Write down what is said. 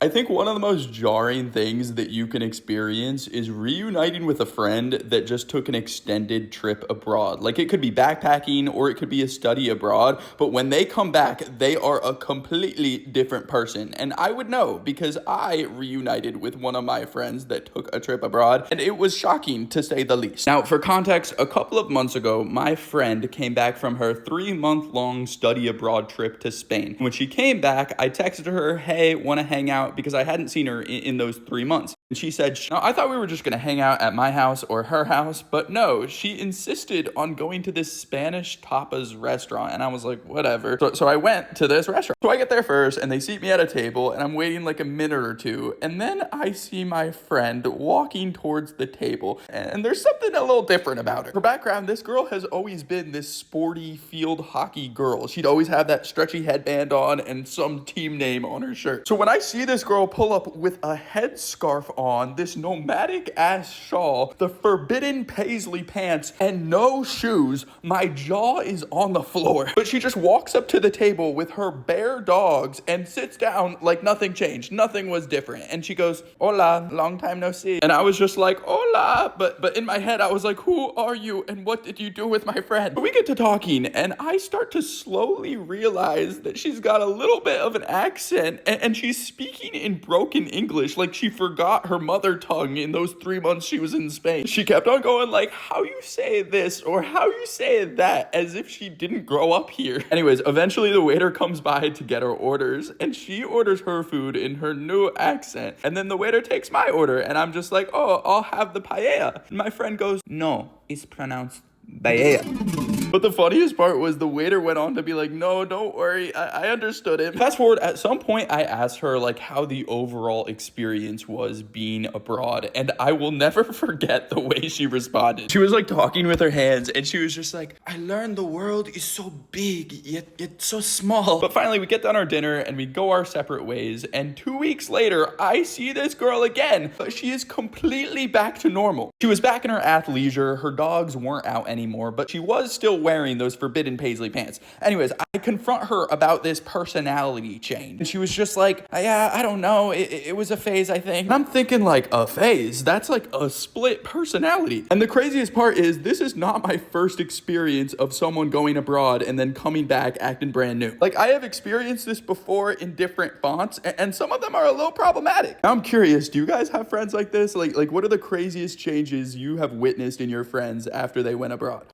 I think one of the most jarring things that you can experience is reuniting with a friend that just took an extended trip abroad. Like it could be backpacking or it could be a study abroad, but when they come back, they are a completely different person. And I would know because I reunited with one of my friends that took a trip abroad, and it was shocking to say the least. Now, for context, a couple of months ago, my friend came back from her 3-month-long study abroad trip to Spain. When she came back, I texted her, hey, want to hang out? Because I hadn't seen her in those 3 months. And she said, no, I thought we were just going to hang out at my house or her house. But no, she insisted on going to this Spanish tapas restaurant. And I was like, whatever. So I went to this restaurant. So I get there first and they seat me at a table and I'm waiting like a minute or two. And then I see my friend walking towards the table. And there's something a little different about her. For background, this girl has always been this sporty field hockey girl. She'd always have that stretchy headband on and some team name on her shirt. So when I see this girl pull up with a headscarf on, this nomadic ass shawl, the forbidden paisley pants, and no shoes, my jaw is on the floor. But she just walks up to the table with her bare dogs and sits down like nothing changed. Nothing was different. And she goes, hola, long time no see. And I was just like, hola. But in my head, I was like, who are you? And what did you do with my friend? But we get to talking and I start to slowly realize that she's got a little bit of an accent and she's speaking in broken English like she forgot her mother tongue in those 3 months she was in Spain. She kept on going like, how you say this or how you say that, as if she didn't grow up here. Anyways, eventually the waiter comes by to get her orders and she orders her food in her new accent. And then the waiter takes my order and I'm just like, oh, I'll have the paella. And my friend goes, no, it's pronounced paella. But the funniest part was the waiter went on to be like, no, don't worry, I understood it. Fast forward, at some point I asked her like how the overall experience was being abroad, and I will never forget the way she responded. She was like talking with her hands and she was just like, I learned the world is so big, yet so small. But finally we get done our dinner and we go our separate ways, and 2 weeks later I see this girl again, but she is completely back to normal. She was back in her athleisure, her dogs weren't out anymore, but she was still wearing those forbidden paisley pants. Anyways, I confront her about this personality change. And she was just like, yeah, I don't know. It was a phase, I think. And I'm thinking like, a phase? That's like a split personality. And the craziest part is this is not my first experience of someone going abroad and then coming back acting brand new. Like I have experienced this before in different fonts and some of them are a little problematic. Now, I'm curious, do you guys have friends like this? Like what are the craziest changes you have witnessed in your friends after they went abroad?